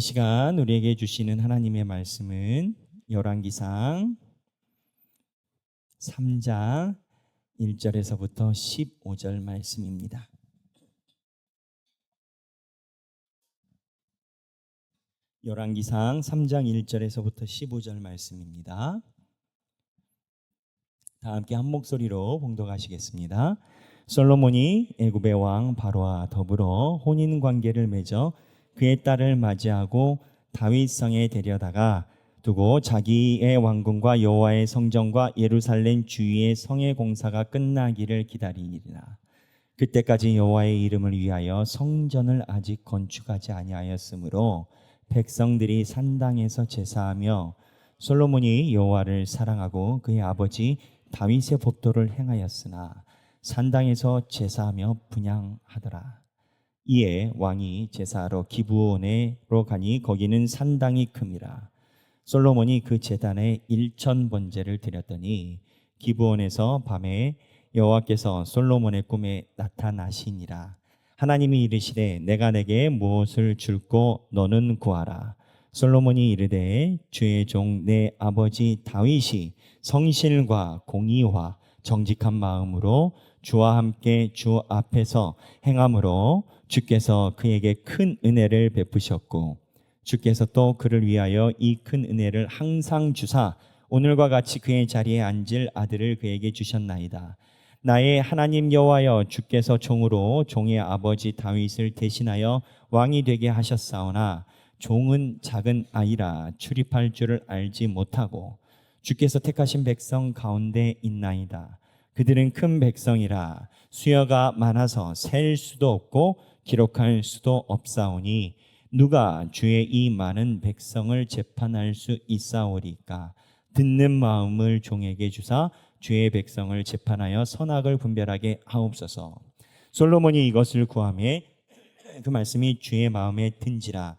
이 시간 우리에게 주시는 하나님의 말씀은 열왕기상 3장 1절에서부터 15절 말씀입니다. 열왕기상 3장 1절에서부터 15절 말씀입니다. 다 함께 한 목소리로 봉독하시겠습니다. 솔로몬이 애굽의 왕 바로와 더불어 혼인 관계를 맺어 그의 딸을 맞이하고 다윗성에 데려다가 두고 자기의 왕궁과 여호와의 성전과 예루살렘 주위의 성의 공사가 끝나기를 기다리니라. 그때까지 여호와의 이름을 위하여 성전을 아직 건축하지 아니하였으므로 백성들이 산당에서 제사하며 솔로몬이 여호와를 사랑하고 그의 아버지 다윗의 법도를 행하였으나 산당에서 제사하며 분향하더라. 이에 왕이 제사하러 기브온으로 가니 거기는 산당이 큼이라. 솔로몬이 그 제단에 1,000번제를 드렸더니 기브온에서 밤에 여호와께서 솔로몬의 꿈에 나타나시니라. 하나님이 이르시되 내가 내게 무엇을 줄고 너는 구하라. 솔로몬이 이르되 주의 종 내 아버지 다윗이 성실과 공의와 정직한 마음으로 주와 함께 주 앞에서 행함으로 주께서 그에게 큰 은혜를 베푸셨고 주께서 또 그를 위하여 이 큰 은혜를 항상 주사 오늘과 같이 그의 자리에 앉을 아들을 그에게 주셨나이다. 나의 하나님 여호와여, 주께서 종으로 종의 아버지 다윗을 대신하여 왕이 되게 하셨사오나 종은 작은 아이라 출입할 줄을 알지 못하고 주께서 택하신 백성 가운데 있나이다. 그들은 큰 백성이라 수여가 많아서 셀 수도 없고 기록할 수도 없사오니 누가 주의 이 많은 백성을 재판할 수 있사오리까? 듣는 마음을 종에게 주사 주의 백성을 재판하여 선악을 분별하게 하옵소서. 솔로몬이 이것을 구하매 그 말씀이 주의 마음에 든지라.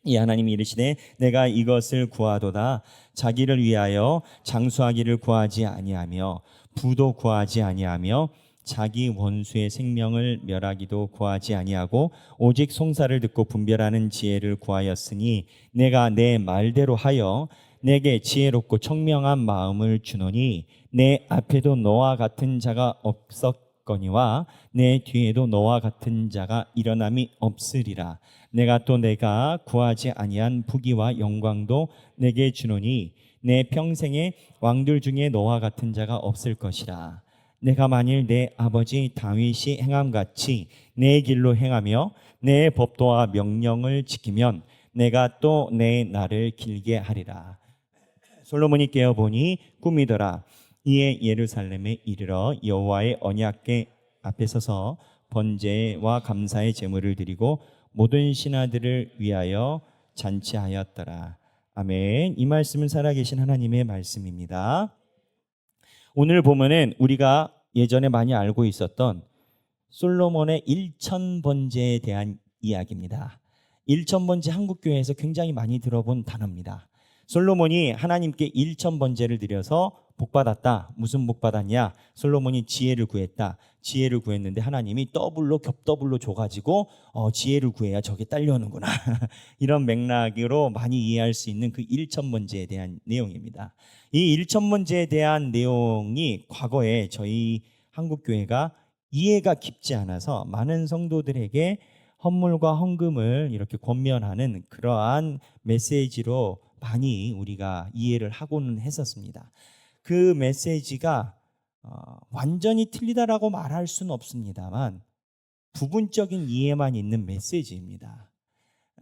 이 하나님이 이르시되 내가 이것을 구하도다. 자기를 위하여 장수하기를 구하지 아니하며 부도 구하지 아니하며 자기 원수의 생명을 멸하기도 구하지 아니하고 오직 송사를 듣고 분별하는 지혜를 구하였으니 내가 내 말대로 하여 내게 지혜롭고 청명한 마음을 주노니 내 앞에도 너와 같은 자가 없었거니와 내 뒤에도 너와 같은 자가 일어남이 없으리라. 내가 또 내가 구하지 아니한 부귀와 영광도 내게 주노니 내 평생에 왕들 중에 너와 같은 자가 없을 것이라. 내가 만일 내 아버지 다윗이 행함같이 내 길로 행하며 내 법도와 명령을 지키면 내가 또 내 날을 길게 하리라. 솔로몬이 깨어보니 꿈이더라. 이에 예루살렘에 이르러 여호와의 언약궤 앞에 서서 번제와 감사의 제물을 드리고 모든 신하들을 위하여 잔치하였더라. 아멘. 이 말씀은 살아계신 하나님의 말씀입니다. 오늘 보면은 우리가 예전에 많이 알고 있었던 솔로몬의 1,000번제에 대한 이야기입니다. 1,000번제 한국교회에서 굉장히 많이 들어본 단어입니다. 솔로몬이 하나님께 1,000번제를 드려서 복받았다. 무슨 복받았냐? 솔로몬이 지혜를 구했다. 지혜를 구했는데 하나님이 더블로 겹더블로 줘가지고 지혜를 구해야 저게 딸려오는구나. 이런 맥락으로 많이 이해할 수 있는 그 1,000번제에 대한 내용입니다. 이 1,000번제에 대한 내용이 과거에 저희 한국교회가 이해가 깊지 않아서 많은 성도들에게 헌물과 헌금을 이렇게 권면하는 그러한 메시지로 많이 우리가 이해를 하고는 했었습니다. 그 메시지가 완전히 틀리다라고 말할 수는 없습니다만 부분적인 이해만 있는 메시지입니다.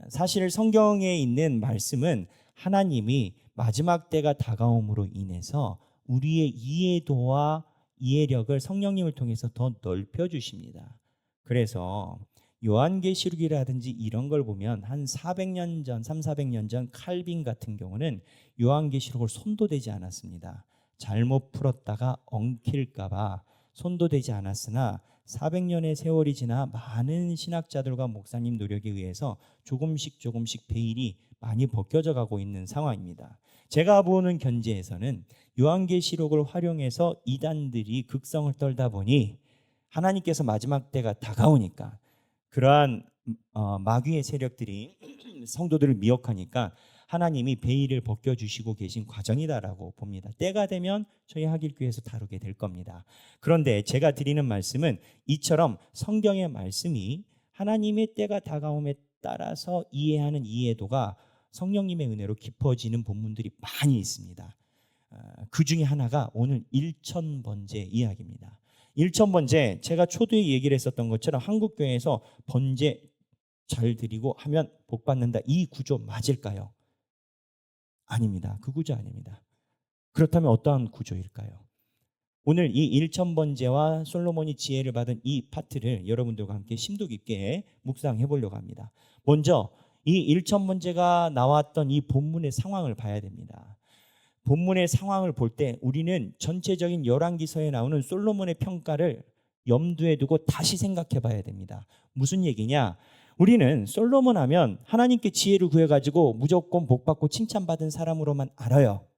사실 성경에 있는 말씀은 하나님이 마지막 때가 다가옴으로 인해서 우리의 이해도와 이해력을 성령님을 통해서 더 넓혀 주십니다. 그래서 요한계시록이라든지 이런 걸 보면 한 400년 전, 400년 전 칼빈 같은 경우는 요한계시록을 손도 대지 않았습니다. 잘못 풀었다가 엉킬까 봐 손도 대지 않았으나 400년의 세월이 지나 많은 신학자들과 목사님 노력에 의해서 조금씩 베일이 많이 벗겨져 가고 있는 상황입니다. 제가 보는 견지에서는 요한계시록을 활용해서 이단들이 극성을 떨다 보니 하나님께서 마지막 때가 다가오니까 그러한 마귀의 세력들이 성도들을 미혹하니까 하나님이 베일을 벗겨주시고 계신 과정이다라고 봅니다. 때가 되면 저희 하길교회에서 다루게 될 겁니다. 그런데 제가 드리는 말씀은 이처럼 성경의 말씀이 하나님의 때가 다가옴에 따라서 이해하는 이해도가 성령님의 은혜로 깊어지는 본문들이 많이 있습니다. 그 중에 하나가 오늘 일천번제 이야기입니다. 일천번제, 제가 초두에 얘기를 했었던 것처럼 한국교회에서 번제 잘 드리고 하면 복 받는다, 이 구조 맞을까요? 아닙니다. 그 구조 아닙니다. 그렇다면 어떠한 구조일까요? 오늘 이 일천번제와 솔로몬이 지혜를 받은 이 파트를 여러분들과 함께 심도 깊게 묵상해 보려고 합니다. 먼저 이 일천번제가 나왔던 이 본문의 상황을 봐야 됩니다. 본문의 상황을 볼 때 우리는 전체적인 열왕기서에 나오는 솔로몬의 평가를 염두에 두고 다시 생각해 봐야 됩니다. 무슨 얘기냐? 우리는 솔로몬 하면 하나님께 지혜를 구해가지고 무조건 복받고 칭찬받은 사람으로만 알아요.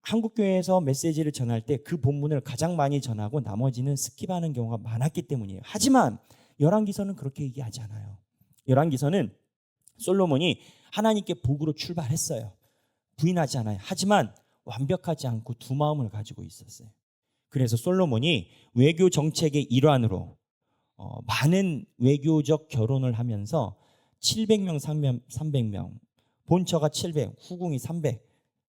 한국교회에서 메시지를 전할 때 그 본문을 가장 많이 전하고 나머지는 스킵하는 경우가 많았기 때문이에요. 하지만 열왕기서는 그렇게 얘기하지 않아요. 열왕기서는 솔로몬이 하나님께 복으로 출발했어요. 부인하지 않아요. 하지만 완벽하지 않고 두 마음을 가지고 있었어요. 그래서 솔로몬이 외교 정책의 일환으로 많은 외교적 결혼을 하면서 700명, 300명, 본처가 700, 후궁이 300,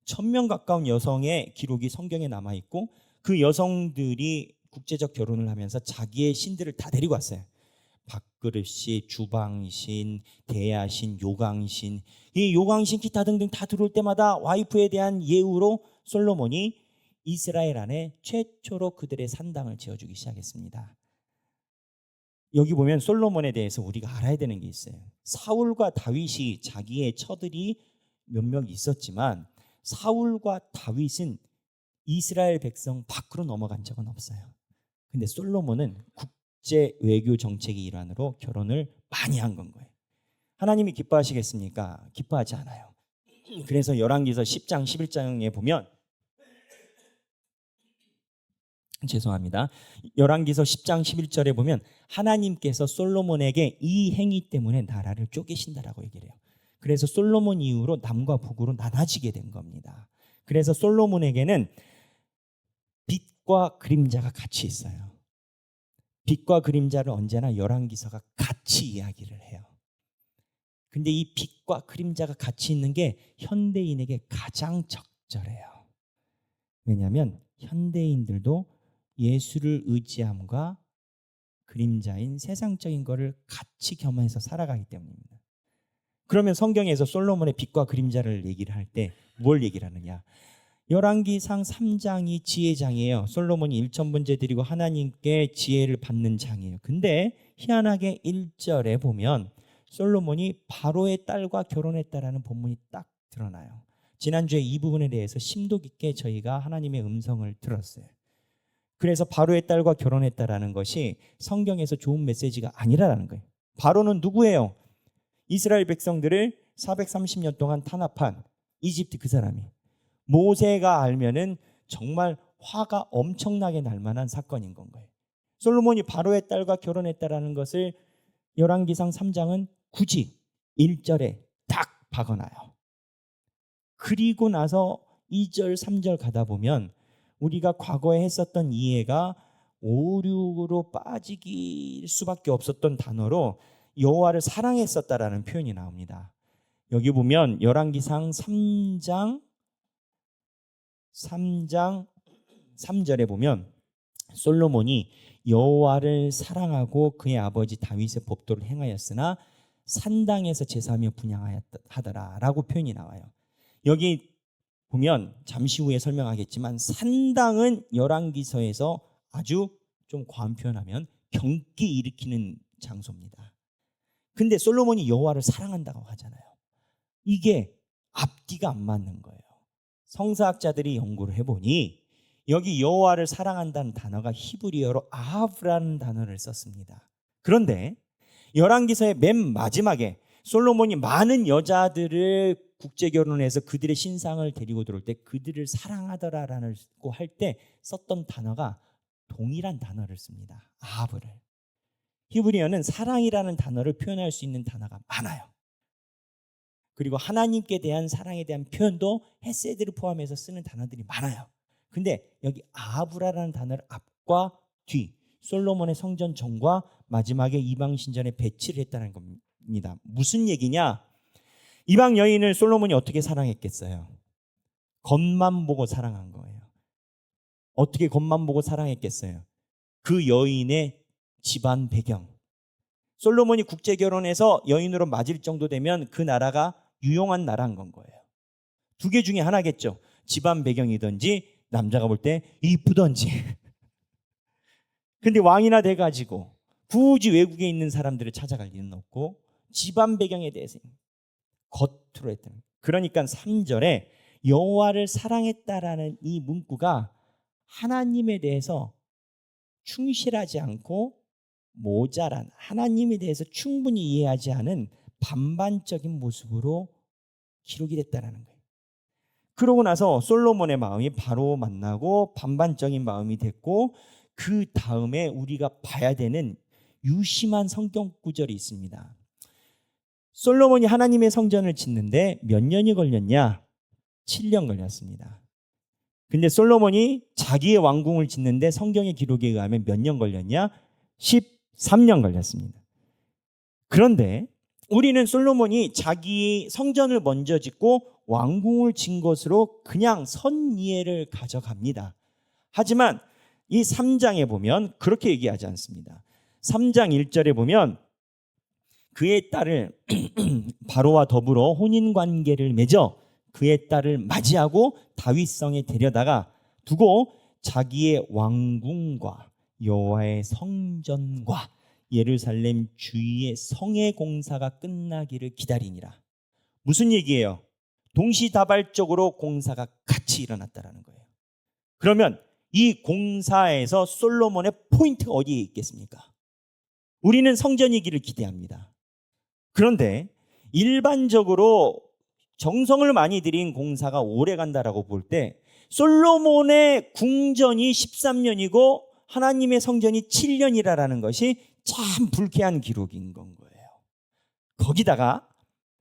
1000명 가까운 여성의 기록이 성경에 남아있고 그 여성들이 국제적 결혼을 하면서 자기의 신들을 다 데리고 왔어요. 밥그릇신, 주방신, 대야신, 요강신, 이 요강신 기타 등등 다 들어올 때마다 와이프에 대한 예우로 솔로몬이 이스라엘 안에 최초로 그들의 산당을 지어주기 시작했습니다. 여기 보면 솔로몬에 대해서 우리가 알아야 되는 게 있어요. 사울과 다윗이 자기의 처들이 몇몇 있었지만 사울과 다윗은 이스라엘 백성 밖으로 넘어간 적은 없어요. 근데 솔로몬은 국제 외교 정책의 일환으로 결혼을 많이 한 건 거예요. 하나님이 기뻐하시겠습니까? 기뻐하지 않아요. 그래서 열왕기서 10장 11장에 보면 죄송합니다. 열왕기서 10장 11절에 보면 하나님께서 솔로몬에게 이 행위 때문에 나라를 쪼개신다라고 얘기를 해요. 그래서 솔로몬 이후로 남과 북으로 나눠지게 된 겁니다. 그래서 솔로몬에게는 빛과 그림자가 같이 있어요. 빛과 그림자를 언제나 열왕기서가 같이 이야기를 해요. 근데 이 빛과 그림자가 같이 있는 게 현대인에게 가장 적절해요. 왜냐하면 현대인들도 예수를 의지함과 그림자인 세상적인 것을 같이 겸해서 살아가기 때문입니다. 그러면 성경에서 솔로몬의 빛과 그림자를 얘기를 할 때 뭘 얘기를 하느냐? 열왕기상 3장이 지혜장이에요. 솔로몬이 일천번제 드리고 하나님께 지혜를 받는 장이에요. 근데 희한하게 1절에 보면 솔로몬이 바로의 딸과 결혼했다라는 본문이 딱 드러나요. 지난주에 이 부분에 대해서 심도 깊게 저희가 하나님의 음성을 들었어요. 그래서 바로의 딸과 결혼했다라는 것이 성경에서 좋은 메시지가 아니라는 거예요. 바로는 누구예요? 이스라엘 백성들을 430년 동안 탄압한 이집트 그 사람이. 모세가 알면은 정말 화가 엄청나게 날 만한 사건인 건 거예요. 솔로몬이 바로의 딸과 결혼했다라는 것을 열왕기상 3장은 굳이 1절에 딱 박아놔요. 그리고 나서 2절, 3절 가다 보면 우리가 과거에 했었던 이해가 오류로 빠지길 수밖에 없었던 단어로 여호와를 사랑했었다라는 표현이 나옵니다. 여기 보면 열왕기상 3장 3절에 보면 솔로몬이 여호와를 사랑하고 그의 아버지 다윗의 법도를 행하였으나 산당에서 제사하며 분향하더라라고 표현이 나와요. 여기 보면 잠시 후에 설명하겠지만 산당은 열왕기서에서 아주 좀 과한 표현하면 경기 일으키는 장소입니다. 근데 솔로몬이 여호와를 사랑한다고 하잖아요. 이게 앞뒤가 안 맞는 거예요. 성사학자들이 연구를 해보니 여기 여호와를 사랑한다는 단어가 히브리어로 아합라는 단어를 썼습니다. 그런데 열왕기서의 맨 마지막에 솔로몬이 많은 여자들을 국제 결혼해서 그들의 신상을 데리고 들어올 때 그들을 사랑하더라라고 할 때 썼던 단어가 동일한 단어를 씁니다. 아합을. 히브리어는 사랑이라는 단어를 표현할 수 있는 단어가 많아요. 그리고 하나님께 대한 사랑에 대한 표현도 헤세드를 포함해서 쓰는 단어들이 많아요. 근데 여기 아브라라는 단어를 앞과 뒤, 솔로몬의 성전 전과 마지막에 이방 신전에 배치를 했다는 겁니다. 무슨 얘기냐? 이방 여인을 솔로몬이 어떻게 사랑했겠어요? 겉만 보고 사랑한 거예요. 어떻게 겉만 보고 사랑했겠어요? 그 여인의 집안 배경. 솔로몬이 국제 결혼해서 여인으로 맞을 정도 되면 그 나라가 유용한 나라인 건 거예요. 두 개 중에 하나겠죠. 집안 배경이든지 남자가 볼 때 이쁘던지. 근데 왕이나 돼가지고 굳이 외국에 있는 사람들을 찾아갈 일은 없고 집안 배경에 대해서 겉으로 했던. 그러니까 3절에 여호와를 사랑했다라는 이 문구가 하나님에 대해서 충실하지 않고 모자란, 하나님에 대해서 충분히 이해하지 않은 반반적인 모습으로 기록이 됐다는 거예요. 그러고 나서 솔로몬의 마음이 바로 만나고 반반적인 마음이 됐고, 그 다음에 우리가 봐야 되는 유심한 성경 구절이 있습니다. 솔로몬이 하나님의 성전을 짓는데 몇 년이 걸렸냐? 7년 걸렸습니다. 근데 솔로몬이 자기의 왕궁을 짓는데 성경의 기록에 의하면 몇 년 걸렸냐? 13년 걸렸습니다. 그런데 우리는 솔로몬이 자기 성전을 먼저 짓고 왕궁을 진 것으로 그냥 선이해를 가져갑니다. 하지만 이 3장에 보면 그렇게 얘기하지 않습니다. 3장 1절에 보면 그의 딸을 바로와 더불어 혼인관계를 맺어 그의 딸을 맞이하고 다윗성에 데려다가 두고 자기의 왕궁과 여호와의 성전과 예루살렘 주위의 성의 공사가 끝나기를 기다리니라. 무슨 얘기예요? 동시다발적으로 공사가 같이 일어났다는 거예요. 그러면 이 공사에서 솔로몬의 포인트가 어디에 있겠습니까? 우리는 성전이기를 기대합니다. 그런데 일반적으로 정성을 많이 들인 공사가 오래 간다라고 볼 때 솔로몬의 궁전이 13년이고 하나님의 성전이 7년이라는 것이 참 불쾌한 기록인 건 거예요. 거기다가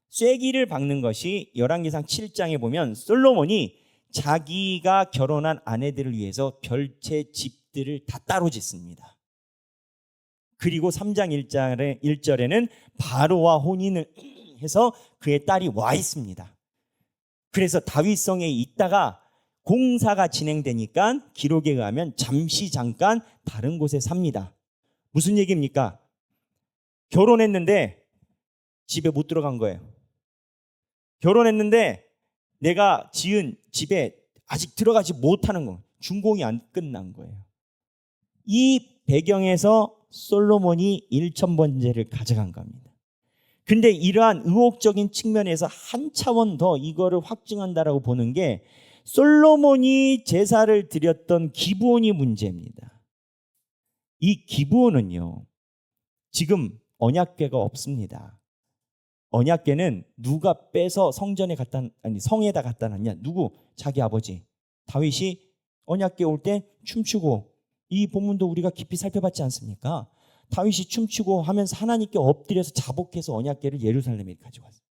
쐐기를 박는 것이 열왕기상 7장에 보면 솔로몬이 자기가 결혼한 아내들을 위해서 별채 집들을 다 따로 짓습니다. 그리고 3장 1절에는 바로와 혼인을 해서 그의 딸이 와 있습니다. 그래서 다윗성에 있다가 공사가 진행되니까 기록에 의하면 잠깐 다른 곳에 삽니다. 무슨 얘기입니까? 결혼했는데 집에 못 들어간 거예요. 결혼했는데 내가 지은 집에 아직 들어가지 못하는 거, 준공이 안 끝난 거예요. 이 배경에서 솔로몬이 1,000번제를 가져간 겁니다. 근데 이러한 의혹적인 측면에서 한 차원 더 이거를 확증한다라고 보는 게 솔로몬이 제사를 드렸던 기브온이 문제입니다. 이 기브온은요, 지금 언약궤가 없습니다. 언약궤는 누가 빼서 성전에 성에다 갖다 놨냐? 누구? 자기 아버지 다윗이 언약궤 올 때 춤추고, 이 본문도 우리가 깊이 살펴봤지 않습니까? 다윗이 춤추고 하면서 하나님께 엎드려서 자복해서 언약궤를 예루살렘에 가져왔어요.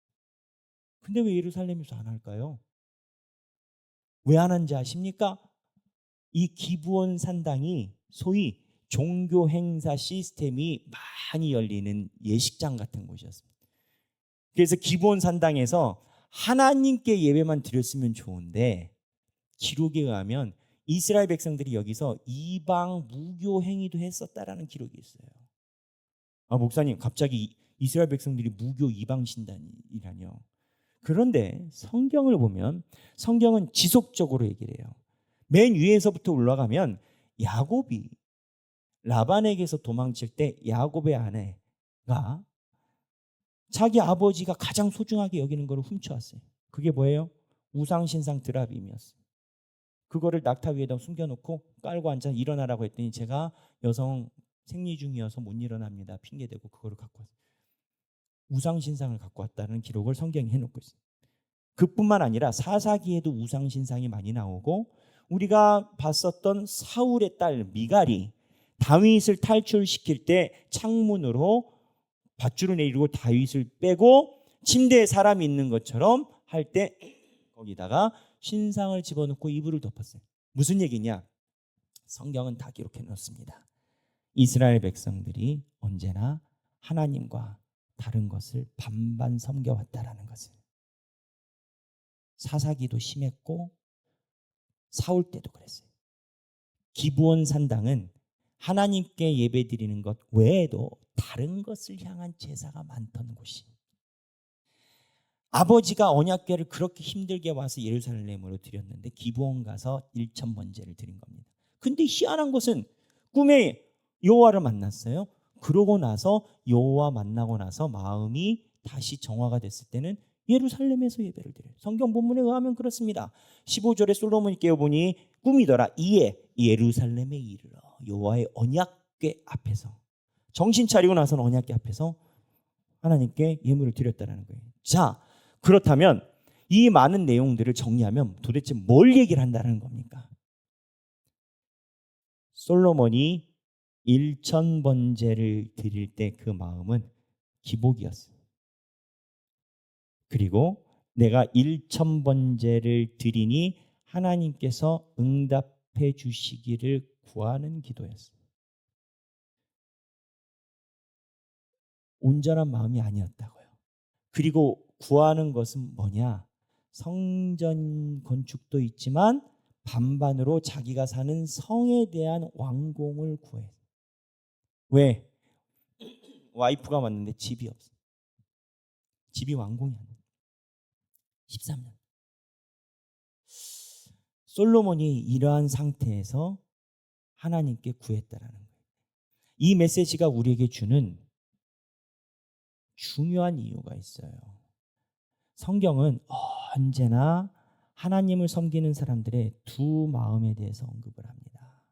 근데 왜 예루살렘에서 안 할까요? 왜 안 한지 아십니까? 이 기브온 산당이 소위 종교 행사 시스템이 많이 열리는 예식장 같은 곳이었습니다. 그래서 기브온 산당에서 하나님께 예배만 드렸으면 좋은데 기록에 의하면 이스라엘 백성들이 여기서 이방 무교 행위도 했었다라는 기록이 있어요. 아, 목사님, 갑자기 이스라엘 백성들이 무교 이방 신단이라뇨. 그런데 성경을 보면 성경은 지속적으로 얘기를 해요. 맨 위에서부터 올라가면 야곱이 라반에게서 도망칠 때 야곱의 아내가 자기 아버지가 가장 소중하게 여기는 걸 훔쳐왔어요. 그게 뭐예요? 우상신상 드라빔이었어요. 그거를 낙타 위에다 숨겨놓고 깔고 앉아 일어나라고 했더니 제가 여성 생리 중이어서 못 일어납니다. 핑계대고 그거를 갖고 왔어요. 우상신상을 갖고 왔다는 기록을 성경에 해놓고 있어요. 그뿐만 아니라 사사기에도 우상신상이 많이 나오고, 우리가 봤었던 사울의 딸 미갈이 다윗을 탈출시킬 때 창문으로 밧줄을 내리고 다윗을 빼고 침대에 사람이 있는 것처럼 할 때 거기다가 신상을 집어넣고 이불을 덮었어요. 무슨 얘기냐? 성경은 다 기록해 놓습니다. 이스라엘 백성들이 언제나 하나님과 다른 것을 반반 섬겨왔다라는 것을. 사사기도 심했고 사울 때도 그랬어요. 기브온 산당은 하나님께 예배드리는 것 외에도 다른 것을 향한 제사가 많던 곳이. 아버지가 언약궤를 그렇게 힘들게 와서 예루살렘으로 드렸는데 기브온 가서 1,000번제를 드린 겁니다. 근데 희한한 것은 꿈에 여호와를 만났어요. 그러고 나서 여호와 만나고 나서 마음이 다시 정화가 됐을 때는 예루살렘에서 예배를 드려요. 성경 본문에 의하면 그렇습니다. 15절에 솔로몬이 깨어보니 꿈이더라. 이에 예루살렘에 이르러 여호와의 언약궤 앞에서, 정신 차리고 나서는 언약궤 앞에서 하나님께 예물을 드렸다는 거예요. 자, 그렇다면 이 많은 내용들을 정리하면 도대체 뭘 얘기를 한다는 겁니까? 솔로몬이 1,000번제를 드릴 때 그 마음은 기복이었어요. 그리고 내가 1,000번제를 드리니 하나님께서 응답해 주시기를 구하는 기도였어요. 온전한 마음이 아니었다고요. 그리고 구하는 것은 뭐냐? 성전 건축도 있지만 반반으로 자기가 사는 성에 대한 완공을 구해. 왜? 와이프가 왔는데 집이 없어. 집이 완공이 안 돼. 13년. 솔로몬이 이러한 상태에서 하나님께 구했다라는 거예요. 이 메시지가 우리에게 주는 중요한 이유가 있어요. 성경은 언제나 하나님을 섬기는 사람들의 두 마음에 대해서 언급을 합니다.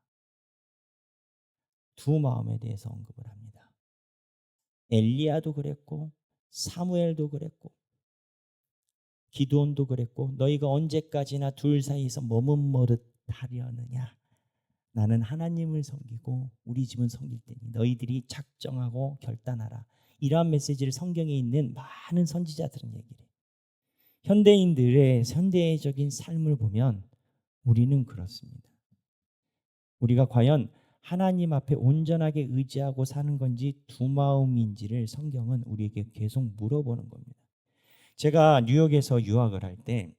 두 마음에 대해서 언급을 합니다. 엘리야도 그랬고 사무엘도 그랬고 기드온도 그랬고 너희가 언제까지나 둘 사이에서 머뭇머릇 하려느냐. 나는 하나님을 섬기고 우리 집은 섬길 테니 너희들이 작정하고 결단하라. 이러한 메시지를 성경에 있는 많은 선지자들은 얘기를 해요. 현대인들의 현대적인 삶을 보면 우리는 그렇습니다. 우리가 과연 하나님 앞에 온전하게 의지하고 사는 건지 두 마음인지를 성경은 우리에게 계속 물어보는 겁니다. 제가 뉴욕에서 유학을 할 때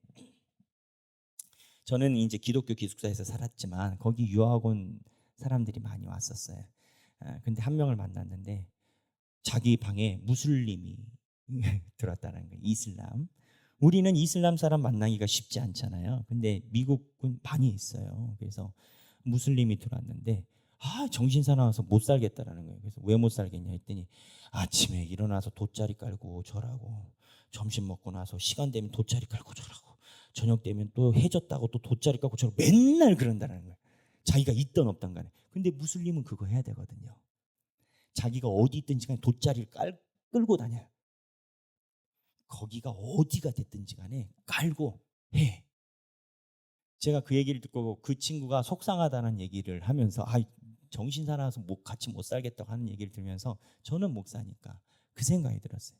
저는 이제 기독교 기숙사에서 살았지만 거기 유학 온 사람들이 많이 왔었어요. 근데 한 명을 만났는데 자기 방에 무슬림이 들었다는 거예요. 이슬람. 우리는 이슬람 사람 만나기가 쉽지 않잖아요. 근데 미국은 많이 있어요. 그래서 무슬림이 들어왔는데 정신 사나워서 못 살겠다라는 거예요. 그래서 왜 못 살겠냐 했더니 아침에 일어나서 돗자리 깔고 절하고 점심 먹고 나서 시간 되면 돗자리 깔고 절하고 저녁 되면 또 해졌다고 또 돗자리 깔고 절하고 맨날 그런다는 거예요. 자기가 있든 없든 간에. 근데 무슬림은 그거 해야 되거든요. 자기가 어디 있든지 간에 돗자리를 끌고 다녀요. 거기가 어디가 됐든지 간에 깔고 해. 제가 그 얘기를 듣고 그 친구가 속상하다는 얘기를 하면서 정신 사나워서 같이 못 살겠다고 하는 얘기를 들으면서 저는 목사니까 그 생각이 들었어요.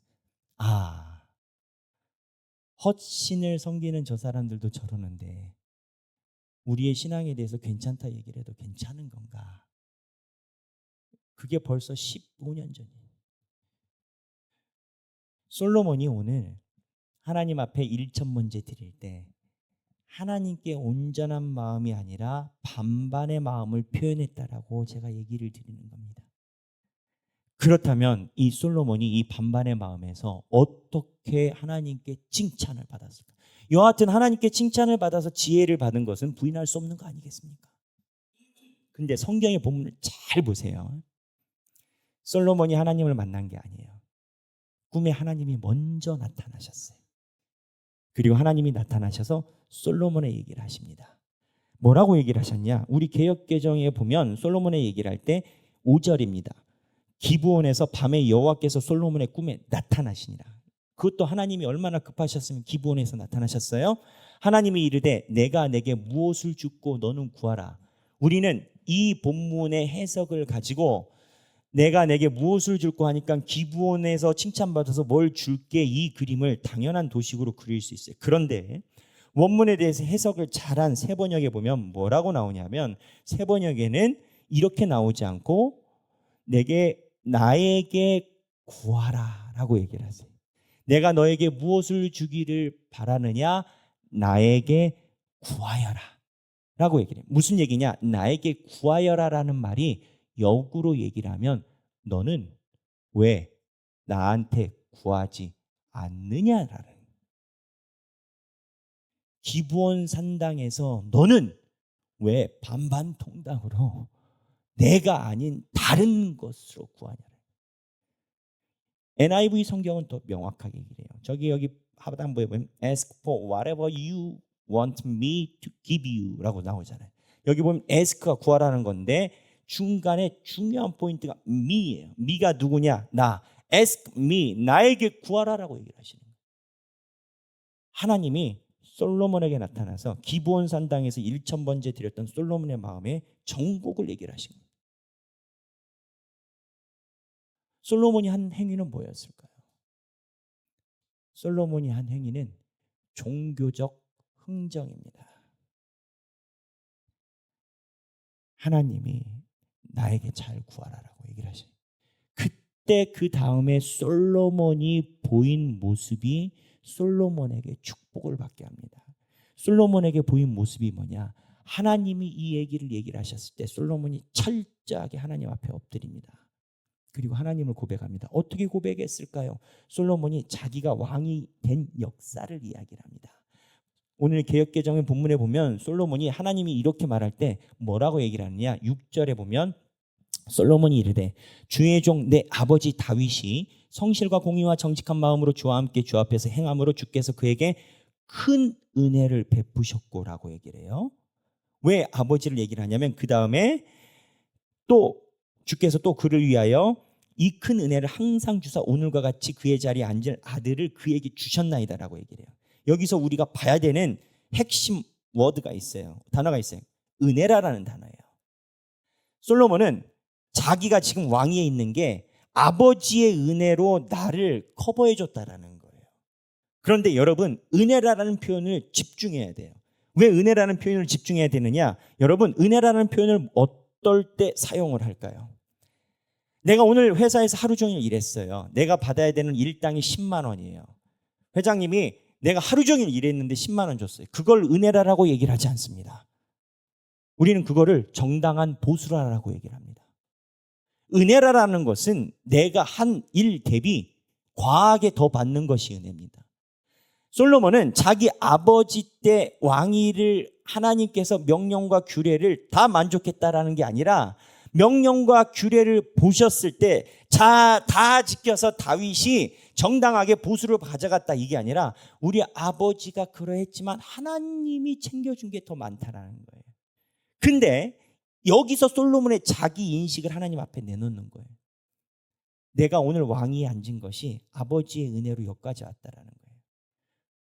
헛신을 섬기는 저 사람들도 저러는데 우리의 신앙에 대해서 괜찮다 얘기를 해도 괜찮은 건가? 그게 벌써 15년 전이에요. 솔로몬이 오늘 하나님 앞에 1,000번제 드릴 때 하나님께 온전한 마음이 아니라 반반의 마음을 표현했다라고 제가 얘기를 드리는 겁니다. 그렇다면 이 솔로몬이 이 반반의 마음에서 어떻게 하나님께 칭찬을 받았을까? 여하튼 하나님께 칭찬을 받아서 지혜를 받은 것은 부인할 수 없는 거 아니겠습니까? 근데 성경의 본문을 잘 보세요. 솔로몬이 하나님을 만난 게 아니에요. 꿈에 하나님이 먼저 나타나셨어요. 그리고 하나님이 나타나셔서 솔로몬의 얘기를 하십니다. 뭐라고 얘기를 하셨냐? 우리 개역개정에 보면 솔로몬의 얘기를 할 때 5절입니다. 기브온에서 밤에 여호와께서 솔로몬의 꿈에 나타나시니라. 그것도 하나님이 얼마나 급하셨으면 기브온에서 나타나셨어요. 하나님이 이르되 내가 내게 무엇을 줍고 너는 구하라. 우리는 이 본문의 해석을 가지고 내가 내게 무엇을 줄까 하니까 기브온에서 칭찬받아서 뭘 줄게, 이 그림을 당연한 도식으로 그릴 수 있어요. 그런데 원문에 대해서 해석을 잘한 세번역에 보면 뭐라고 나오냐면, 세번역에는 이렇게 나오지 않고 나에게 구하라 라고 얘기를 하세요. 내가 너에게 무엇을 주기를 바라느냐, 나에게 구하여라 라고 얘기를 해요. 무슨 얘기냐, 나에게 구하여라 라는 말이 역으로 얘기를 하면 너는 왜 나한테 구하지 않느냐라는, 기브온 산당에서 너는 왜 반반통닭으로 내가 아닌 다른 것으로 구하냐. NIV 성경은 더 명확하게 얘기해요. 여기 하단부에 보면 ask for whatever you want me to give you 라고 나오잖아요. 여기 보면 ask가 구하라는 건데 중간에 중요한 포인트가 me예요. me가 누구냐? 나. ask me, 나에게 구하라라고 얘기를 하시는 거예요. 하나님이 솔로몬에게 나타나서 기브온 산당에서 1000번째 드렸던 솔로몬의 마음에 정곡을 얘기를 하신 거예요. 솔로몬이 한 행위는 뭐였을까요? 솔로몬이 한 행위는 종교적 흥정입니다. 하나님이 나에게 잘 구하라라고 얘기를 하셔요. 그때 그 다음에 솔로몬이 보인 모습이 솔로몬에게 축복을 받게 합니다. 솔로몬에게 보인 모습이 뭐냐? 하나님이 이 얘기를 하셨을 때 솔로몬이 철저하게 하나님 앞에 엎드립니다. 그리고 하나님을 고백합니다. 어떻게 고백했을까요? 솔로몬이 자기가 왕이 된 역사를 이야기를 합니다. 오늘 개역개정의 본문에 보면 솔로몬이 하나님이 이렇게 말할 때 뭐라고 얘기를 하느냐, 6절에 보면 솔로몬이 이르되 주의 종 내 아버지 다윗이 성실과 공의와 정직한 마음으로 주와 함께 주 앞에서 행함으로 주께서 그에게 큰 은혜를 베푸셨고라고 얘기를 해요. 왜 아버지를 얘기를 하냐면 그 다음에 또 주께서 또 그를 위하여 이 큰 은혜를 항상 주사 오늘과 같이 그의 자리에 앉을 아들을 그에게 주셨나이다라고 얘기를 해요. 여기서 우리가 봐야 되는 핵심 워드가 있어요. 단어가 있어요. 은혜라라는 단어예요. 솔로몬은 자기가 지금 왕위에 있는 게 아버지의 은혜로 나를 커버해 줬다라는 거예요. 그런데 여러분, 은혜라는 표현을 집중해야 돼요. 왜 은혜라는 표현을 집중해야 되느냐? 여러분, 은혜라는 표현을 어떨 때 사용을 할까요? 내가 오늘 회사에서 하루 종일 일했어요. 내가 받아야 되는 일당이 10만 원이에요. 회장님이 내가 하루 종일 일했는데 10만 원 줬어요. 그걸 은혜라라고 얘기를 하지 않습니다. 우리는 그거를 정당한 보수라라고 얘기를 합니다. 은혜라라는 것은 내가 한 일 대비 과하게 더 받는 것이 은혜입니다. 솔로몬은 자기 아버지 때 왕위를 하나님께서 명령과 규례를 다 만족했다라는 게 아니라 명령과 규례를 보셨을 때 다 지켜서 다윗이 정당하게 보수를 가져갔다, 이게 아니라 우리 아버지가 그러했지만 하나님이 챙겨준 게 더 많다라는 거예요. 근데 여기서 솔로몬의 자기 인식을 하나님 앞에 내놓는 거예요. 내가 오늘 왕위에 앉은 것이 아버지의 은혜로 여기까지 왔다라는 거예요.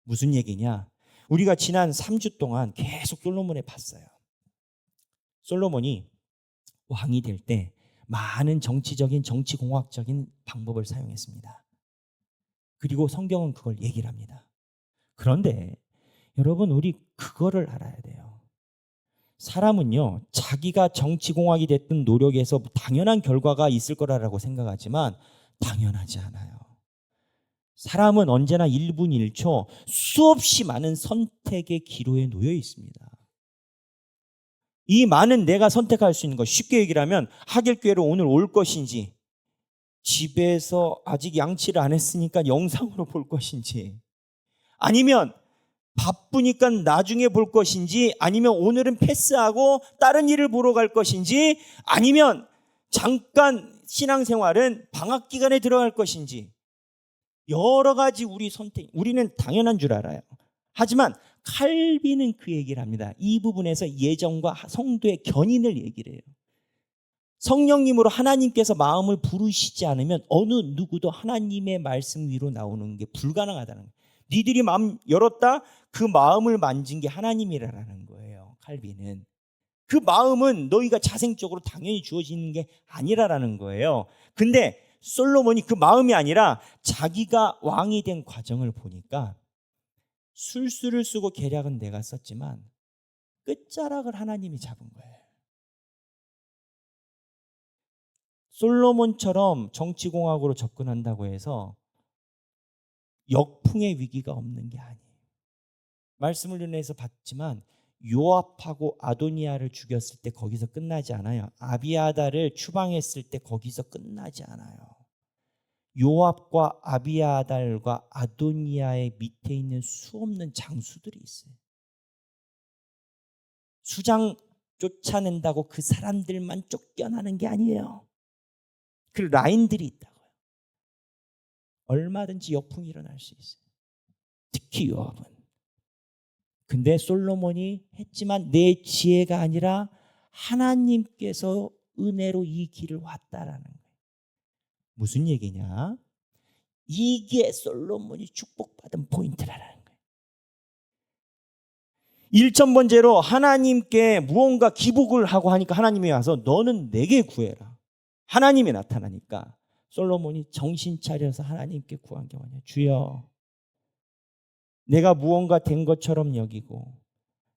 무슨 얘기냐? 우리가 지난 3주 동안 계속 솔로몬을 봤어요. 솔로몬이 왕이 될 때 많은 정치공학적인 방법을 사용했습니다. 그리고 성경은 그걸 얘기를 합니다. 그런데 여러분, 우리 그거를 알아야 돼요. 사람은요, 자기가 정치공학이 됐든 노력에서 당연한 결과가 있을 거라고 생각하지만 당연하지 않아요. 사람은 언제나 1분 1초 수없이 많은 선택의 기로에 놓여 있습니다. 이 많은 내가 선택할 수 있는 것, 쉽게 얘기를 하면 하길교회로 오늘 올 것인지, 집에서 아직 양치를 안 했으니까 영상으로 볼 것인지, 아니면 바쁘니까 나중에 볼 것인지, 아니면 오늘은 패스하고 다른 일을 보러 갈 것인지, 아니면 잠깐 신앙생활은 방학 기간에 들어갈 것인지, 여러 가지 우리는 당연한 줄 알아요. 하지만 칼빈은 그 얘기를 합니다. 이 부분에서 예정과 성도의 견인을 얘기를 해요. 성령님으로 하나님께서 마음을 부르시지 않으면 어느 누구도 하나님의 말씀 위로 나오는 게 불가능하다는 거예요. 니들이 마음 열었다? 그 마음을 만진 게 하나님이라는 거예요. 칼빈은. 그 마음은 너희가 자생적으로 당연히 주어지는 게 아니라라는 거예요. 근데 솔로몬이 그 마음이 아니라 자기가 왕이 된 과정을 보니까 술수를 쓰고 계략은 내가 썼지만 끝자락을 하나님이 잡은 거예요. 솔로몬처럼 정치공학으로 접근한다고 해서 역풍의 위기가 없는 게 아니에요. 말씀을 인해서 봤지만 요압하고 아도니아를 죽였을 때 거기서 끝나지 않아요. 아비아달을 추방했을 때 거기서 끝나지 않아요. 요압과 아비아달과 아도니아의 밑에 있는 수없는 장수들이 있어요. 수장 쫓아낸다고 그 사람들만 쫓겨나는 게 아니에요. 그 라인들이 있다고요. 얼마든지 역풍이 일어날 수 있어요. 특히 요압은. 근데 솔로몬이 했지만 내 지혜가 아니라 하나님께서 은혜로 이 길을 왔다라는 거예요. 무슨 얘기냐? 이게 솔로몬이 축복받은 포인트라는 거예요. 1,000번째로 하나님께 무언가 기복을 하고 하니까 하나님이 와서 너는 내게 구해라. 하나님이 나타나니까 솔로몬이 정신 차려서 하나님께 구한 게 뭐냐? 주여, 내가 무언가 된 것처럼 여기고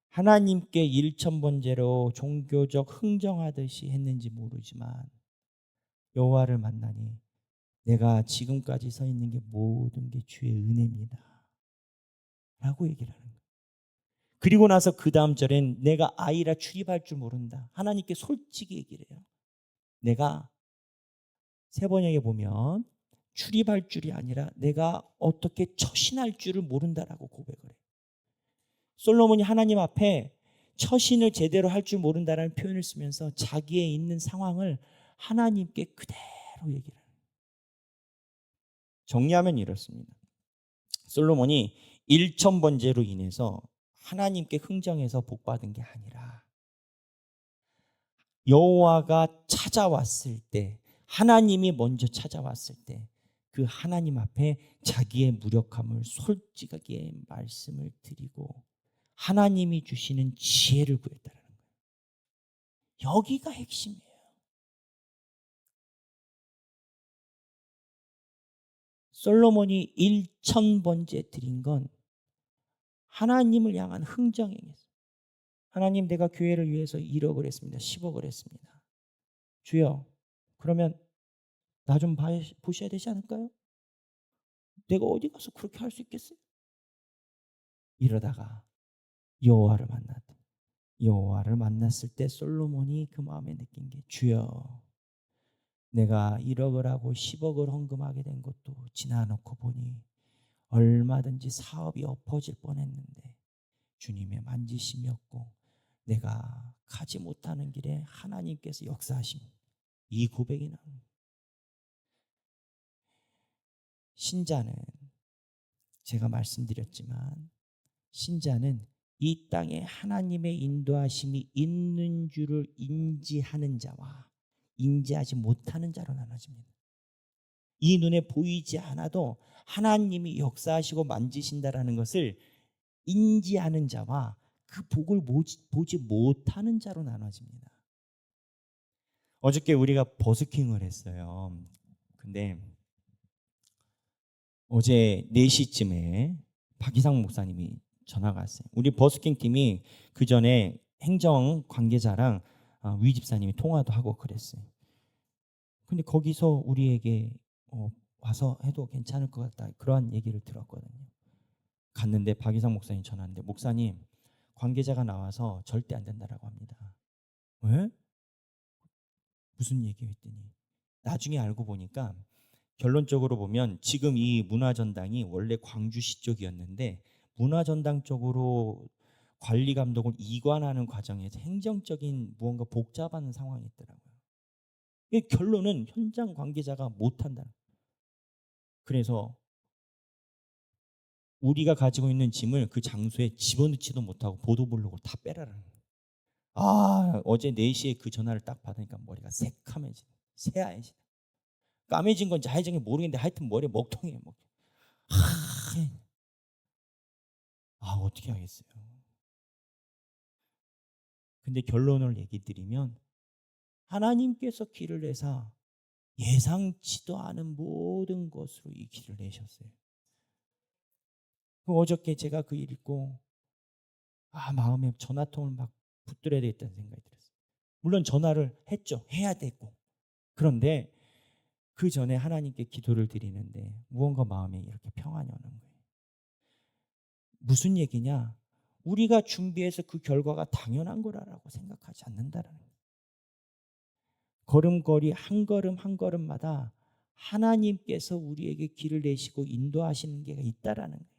하나님께 1,000번째로 종교적 흥정하듯이 했는지 모르지만 여호와를 만나니 내가 지금까지 서 있는 게 모든 게 주의 은혜입니다 라고 얘기를 하는 거예요. 그리고 나서 그 다음 절엔 내가 아이라 출입할 줄 모른다. 하나님께 솔직히 얘기를 해요. 내가 세 번역에 보면 출입할 줄이 아니라 내가 어떻게 처신할 줄을 모른다라고 고백을 해요. 솔로몬이 하나님 앞에 처신을 제대로 할 줄 모른다라는 표현을 쓰면서 자기의 있는 상황을 하나님께 그대로 얘기를 해요. 정리하면 이렇습니다. 솔로몬이 1,000번째로 인해서 하나님께 흥정해서 복받은 게 아니라 여호와가 찾아왔을 때, 하나님이 먼저 찾아왔을 때 그 하나님 앞에 자기의 무력함을 솔직하게 말씀을 드리고 하나님이 주시는 지혜를 구했다는 거예요. 여기가 핵심이에요. 솔로몬이 1,000번째 드린 건 하나님을 향한 흥정행이었어요. 하나님, 내가 교회를 위해서 1억을 했습니다. 10억을 했습니다. 주여, 그러면 나 좀 보셔야 되지 않을까요? 내가 어디 가서 그렇게 할 수 있겠어요? 이러다가 여호와를 만났다. 여호와를 만났을 때 솔로몬이 그 마음에 느낀 게 주여, 내가 1억을 하고 10억을 헌금하게 된 것도 지나놓고 보니 얼마든지 사업이 엎어질 뻔했는데 주님의 만지심이었고 내가 가지 못하는 길에 하나님께서 역사하심. 이 고백이 나옵니다. 신자는 제가 말씀드렸지만 신자는 이 땅에 하나님의 인도하심이 있는 줄을 인지하는 자와 인지하지 못하는 자로 나눠집니다. 이 눈에 보이지 않아도 하나님이 역사하시고 만지신다라는 것을 인지하는 자와 그 복을 보지 못하는 자로 나눠집니다. 어저께 우리가 버스킹을 했어요. 근데 어제 4시쯤에 박희상 목사님이 전화가 왔어요. 우리 버스킹 팀이 그 전에 행정 관계자랑 위 집사님이 통화도 하고 그랬어요. 근데 거기서 우리에게 와서 해도 괜찮을 것 같다, 그러한 얘기를 들었거든요. 갔는데 박희상 목사님 전화하는데, 목사님, 관계자가 나와서 절대 안 된다라고 합니다. 왜? 무슨 얘기 했더니 나중에 알고 보니까 결론적으로 보면 지금 이 문화전당이 원래 광주시 쪽이었는데 문화전당 쪽으로 관리 감독을 이관하는 과정에서 행정적인 무언가 복잡한 상황이 있더라고요. 이 결론은 현장 관계자가 못한다. 그래서 우리가 가지고 있는 짐을 그 장소에 집어넣지도 못하고 보도블록을 다 빼라는 거예요. 어제 4시에 그 전화를 딱 받으니까 머리가 새카매지네. 새하얘지네. 까매진 건지 하얘진 건지 모르겠는데 하여튼 머리에 먹통이에요. 어떻게 하겠어요. 근데 결론을 얘기 드리면 하나님께서 길을 내사 예상치도 않은 모든 것으로 이 길을 내셨어요. 어저께 제가 그 일 읽고 마음에 전화통을 막 붙들어야 되겠다는 생각이 들었어요. 물론 전화를 했죠. 해야 되고. 그런데 그 전에 하나님께 기도를 드리는데 무언가 마음에 이렇게 평안이 오는 거예요. 무슨 얘기냐? 우리가 준비해서 그 결과가 당연한 거라고 생각하지 않는다라는 거예요. 걸음걸이 한 걸음 한 걸음마다 하나님께서 우리에게 길을 내시고 인도하시는 게 있다라는 거예요.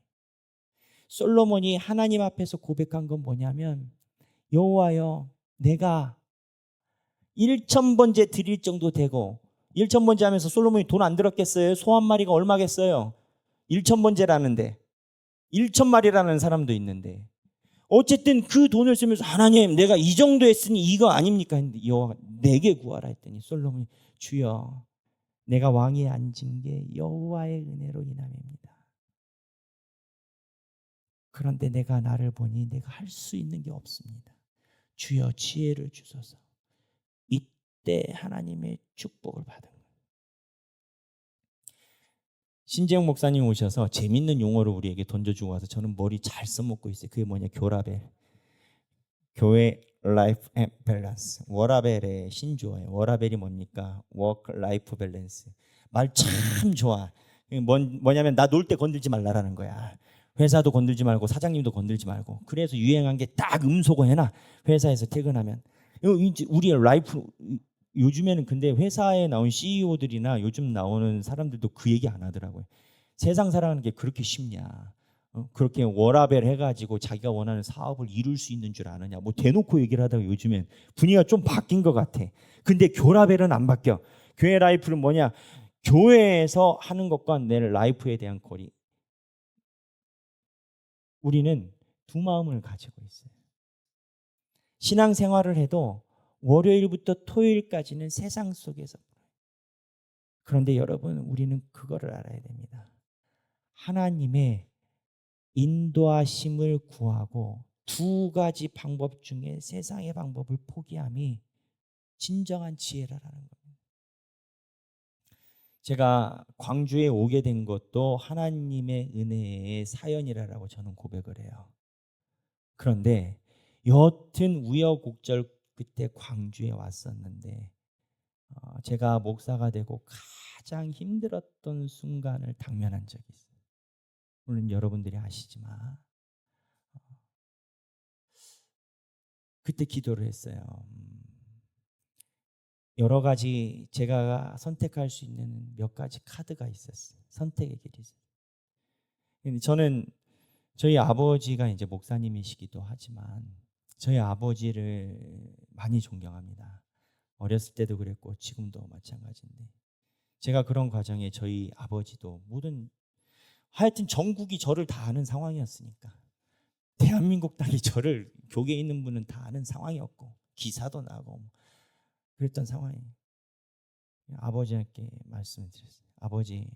솔로몬이 하나님 앞에서 고백한 건 뭐냐면 여호와여 내가 1,000번째 드릴 정도 되고 1,000번째 하면서 솔로몬이 돈 안 들었겠어요? 소 한 마리가 얼마겠어요? 1,000번째라는데 1,000마리라는 사람도 있는데 어쨌든 그 돈을 쓰면서 하나님 내가 이 정도 했으니 이거 아닙니까? 했는데 여호와가 내게 구하라 했더니 솔로몬이 주여 내가 왕위에 앉은 게 여호와의 은혜로 인함입니다. 그런데 내가 나를 보니 내가 할 수 있는 게 없습니다. 주여 지혜를 주소서. 이때 하나님의 축복을 받은 거예요. 신재영 목사님 오셔서 재밌는 용어를 우리에게 던져주고 와서 저는 머리 잘 써먹고 있어요. 그게 뭐냐? 교라벨. 교회 라이프 앤 밸런스. 워라벨의 신조어예요. 워라벨이 뭡니까? 워크 라이프 밸런스. 말 참 좋아. 뭐냐면 나 놀 때 건들지 말라라는 거야. 회사도 건들지 말고 사장님도 건들지 말고. 그래서 유행한 게 딱 음소거 해놔. 회사에서 퇴근하면. 우리의 라이프 요즘에는 근데 회사에 나온 CEO들이나 요즘 나오는 사람들도 그 얘기 안 하더라고요. 세상 살아가는 게 그렇게 쉽냐. 그렇게 워라벨 해가지고 자기가 원하는 사업을 이룰 수 있는 줄 아느냐. 뭐 대놓고 얘기를 하다가 요즘엔 분위기가 좀 바뀐 것 같아. 근데 교라벨은 안 바뀌어. 교회 라이프는 뭐냐. 교회에서 하는 것과 내 라이프에 대한 거리. 우리는 두 마음을 가지고 있어요. 신앙생활을 해도 월요일부터 토요일까지는 세상 속에서. 그런데 여러분 우리는 그거를 알아야 됩니다. 하나님의 인도하심을 구하고 두 가지 방법 중에 세상의 방법을 포기함이 진정한 지혜라는 겁니다. 제가 광주에 오게 된 것도 하나님의 은혜의 사연이라고 저는 고백을 해요. 그런데 여튼 우여곡절 그때 광주에 왔었는데 제가 목사가 되고 가장 힘들었던 순간을 당면한 적이 있어요. 물론 여러분들이 아시지만 그때 기도를 했어요. 여러 가지 제가 선택할 수 있는 몇 가지 카드가 있었어요. 선택의 길이 있어요. 저는 저희 아버지가 이제 목사님이시기도 하지만 저희 아버지를 많이 존경합니다. 어렸을 때도 그랬고 지금도 마찬가지인데 제가 그런 과정에 저희 아버지도 모든 하여튼 전국이 저를 다 아는 상황이었으니까 대한민국 땅이 저를 교계에 있는 분은 다 아는 상황이었고 기사도 나고 그랬던 상황이에요. 아버지께 말씀을 드렸어요. 아버지,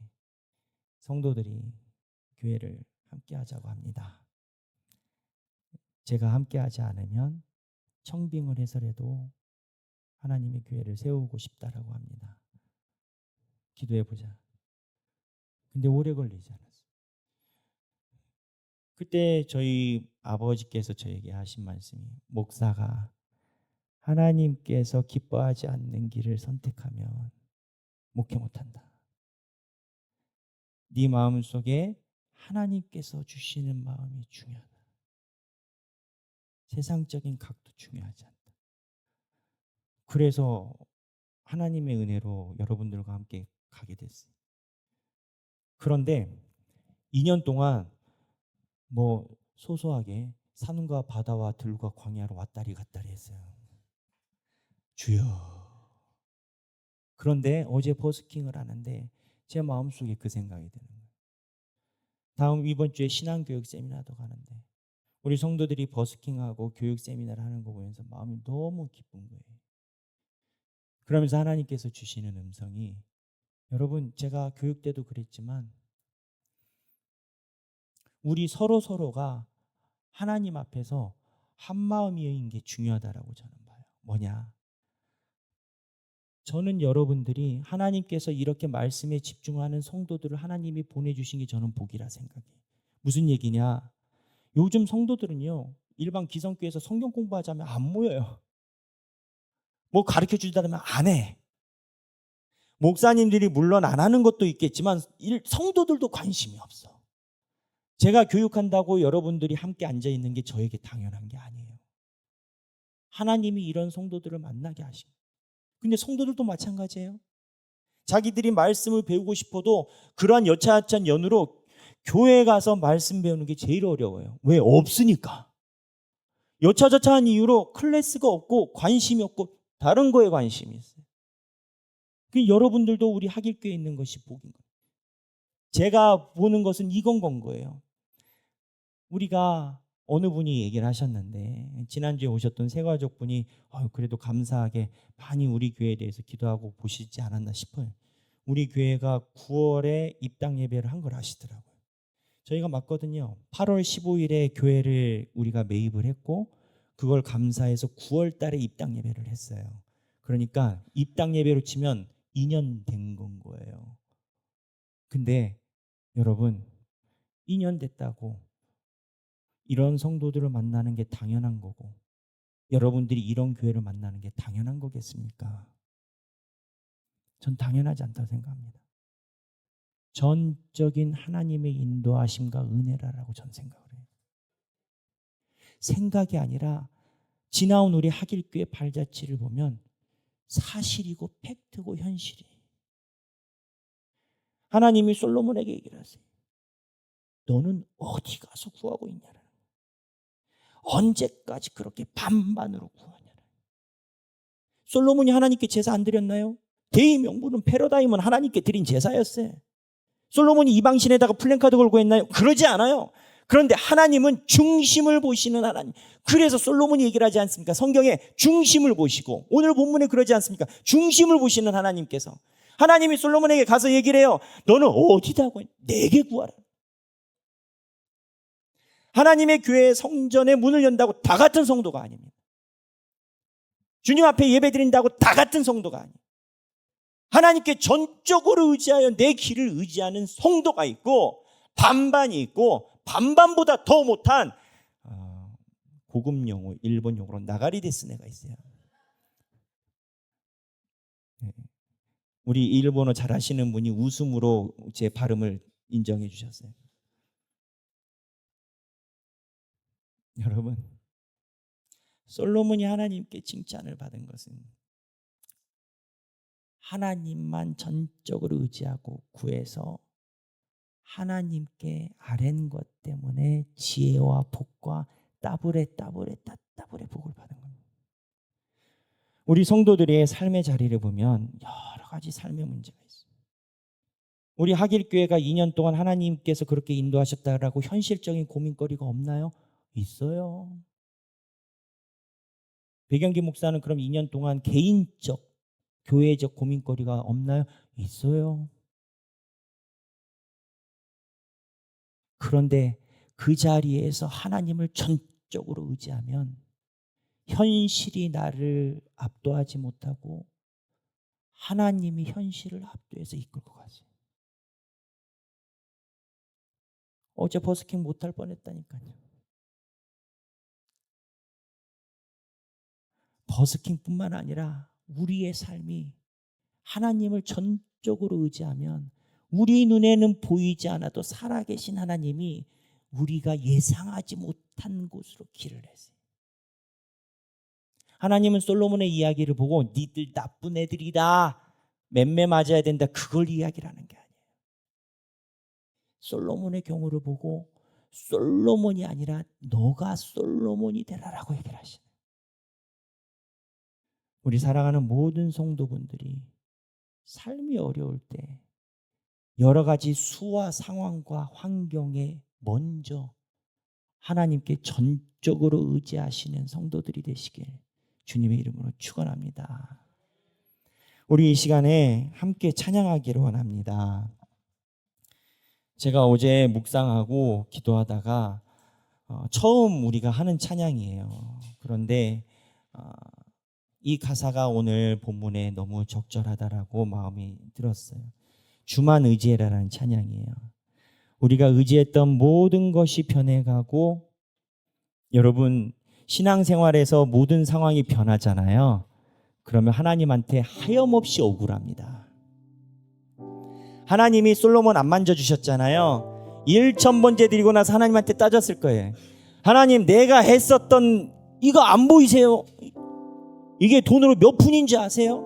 성도들이 교회를 함께 하자고 합니다. 제가 함께 하지 않으면 청빙을 해서라도 하나님의 교회를 세우고 싶다라고 합니다. 기도해 보자. 근데 오래 걸리지 않았어요. 그때 저희 아버지께서 저에게 하신 말씀이 목사가 하나님께서 기뻐하지 않는 길을 선택하면 목회 못한다. 네 마음속에 하나님께서 주시는 마음이 중요하다. 세상적인 각도 중요하지 않다. 그래서 하나님의 은혜로 여러분들과 함께 가게 됐어요. 그런데 2년 동안 뭐 소소하게 산과 바다와 들과 광야로 왔다리 갔다리 했어요. 주여. 그런데 어제 버스킹을 하는데 제 마음속에 그 생각이 드는 거예요. 다음 이번 주에 신앙교육 세미나도 가는데 우리 성도들이 버스킹하고 교육 세미나를 하는 거 보면서 마음이 너무 기쁜 거예요. 그러면서 하나님께서 주시는 음성이 여러분 제가 교육 때도 그랬지만 우리 서로가 하나님 앞에서 한마음인 게 중요하다라고 저는 봐요. 뭐냐? 저는 여러분들이 하나님께서 이렇게 말씀에 집중하는 성도들을 하나님이 보내주신 게 저는 복이라 생각해요. 무슨 얘기냐? 요즘 성도들은요, 일반 기성교회에서 성경 공부하자면 안 모여요. 뭐 가르쳐 주다면 안 해. 목사님들이 물론 안 하는 것도 있겠지만 성도들도 관심이 없어. 제가 교육한다고 여러분들이 함께 앉아 있는 게 저에게 당연한 게 아니에요. 하나님이 이런 성도들을 만나게 하신. 근데 성도들도 마찬가지예요. 자기들이 말씀을 배우고 싶어도 그러한 여차하찬 연으로 교회 가서 말씀 배우는 게 제일 어려워요. 왜? 없으니까. 여차저차한 이유로 클래스가 없고 관심이 없고 다른 거에 관심이 있어요. 여러분들도 우리 하길교회에 있는 것이 복인 거예요. 제가 보는 것은 이건 건 거예요. 우리가 어느 분이 얘기를 하셨는데 지난주에 오셨던 새가족분이 그래도 감사하게 많이 우리 교회에 대해서 기도하고 보시지 않았나 싶어요. 우리 교회가 9월에 입당 예배를 한 걸 아시더라고요. 저희가 맞거든요. 8월 15일에 교회를 우리가 매입을 했고 그걸 감사해서 9월 달에 입당 예배를 했어요. 그러니까 입당 예배로 치면 2년 된 건 거예요. 근데 여러분 2년 됐다고 이런 성도들을 만나는 게 당연한 거고 여러분들이 이런 교회를 만나는 게 당연한 거겠습니까? 전 당연하지 않다고 생각합니다. 전적인 하나님의 인도하심과 은혜라고 전 생각을 해요. 생각이 아니라 지나온 우리 하길교회 발자취를 보면 사실이고 팩트고 현실이에요. 하나님이 솔로몬에게 얘기를 하세요. 너는 어디 가서 구하고 있냐라. 언제까지 그렇게 반반으로 구하냐라. 솔로몬이 하나님께 제사 안 드렸나요? 대의 명분은 패러다임은 하나님께 드린 제사였어요. 솔로몬이 이방신에다가 플랜카드 걸고 했나요? 그러지 않아요. 그런데 하나님은 중심을 보시는 하나님. 그래서 솔로몬이 얘기를 하지 않습니까? 성경에 중심을 보시고 오늘 본문에 그러지 않습니까? 중심을 보시는 하나님께서 하나님이 솔로몬에게 가서 얘기를 해요. 너는 어디다 구해? 내게 구하라. 하나님의 교회 성전의 문을 연다고 다 같은 성도가 아닙니다. 주님 앞에 예배 드린다고 다 같은 성도가 아니에요. 하나님께 전적으로 의지하여 내 길을 의지하는 성도가 있고 반반이 있고 반반보다 더 못한 고급 용어, 일본 용어로 나가리 데스네가 있어요. 우리 일본어 잘하시는 분이 웃음으로 제 발음을 인정해 주셨어요. 여러분, 솔로몬이 하나님께 칭찬을 받은 것은 하나님만 전적으로 의지하고 구해서 하나님께 아랜 것 때문에 지혜와 복과 따블에 복을 받은 겁니다. 우리 성도들의 삶의 자리를 보면 여러 가지 삶의 문제가 있어요. 우리 하길교회가 2년 동안 하나님께서 그렇게 인도하셨다라고 현실적인 고민거리가 없나요? 있어요. 배경기 목사는 그럼 2년 동안 개인적, 교회적 고민거리가 없나요? 있어요. 그런데 그 자리에서 하나님을 전적으로 의지하면 현실이 나를 압도하지 못하고 하나님이 현실을 압도해서 이끌고 가세요. 어제 버스킹 못할 뻔했다니까요. 버스킹뿐만 아니라 우리의 삶이 하나님을 전적으로 의지하면 우리 눈에는 보이지 않아도 살아계신 하나님이 우리가 예상하지 못한 곳으로 길을 내세요. 하나님은 솔로몬의 이야기를 보고 니들 나쁜 애들이다, 맴매 맞아야 된다, 그걸 이야기를 하는 게 아니에요. 솔로몬의 경우를 보고 솔로몬이 아니라 너가 솔로몬이 되라라고 얘기를 하시네요. 우리 사랑하는 모든 성도분들이 삶이 어려울 때 여러 가지 수와 상황과 환경에 먼저 하나님께 전적으로 의지하시는 성도들이 되시길 주님의 이름으로 축원합니다. 우리 이 시간에 함께 찬양하기를 원합니다. 제가 어제 묵상하고 기도하다가 처음 우리가 하는 찬양이에요. 그런데 이 가사가 오늘 본문에 너무 적절하다라고 마음이 들었어요. 주만 의지해라라는 찬양이에요. 우리가 의지했던 모든 것이 변해가고, 여러분 신앙생활에서 모든 상황이 변하잖아요. 그러면 하나님한테 하염없이 억울합니다. 하나님이 솔로몬 안 만져주셨잖아요. 1000번째 드리고 나서 하나님한테 따졌을 거예요. 하나님, 내가 했었던 이거 안 보이세요? 이게 돈으로 몇 푼인지 아세요?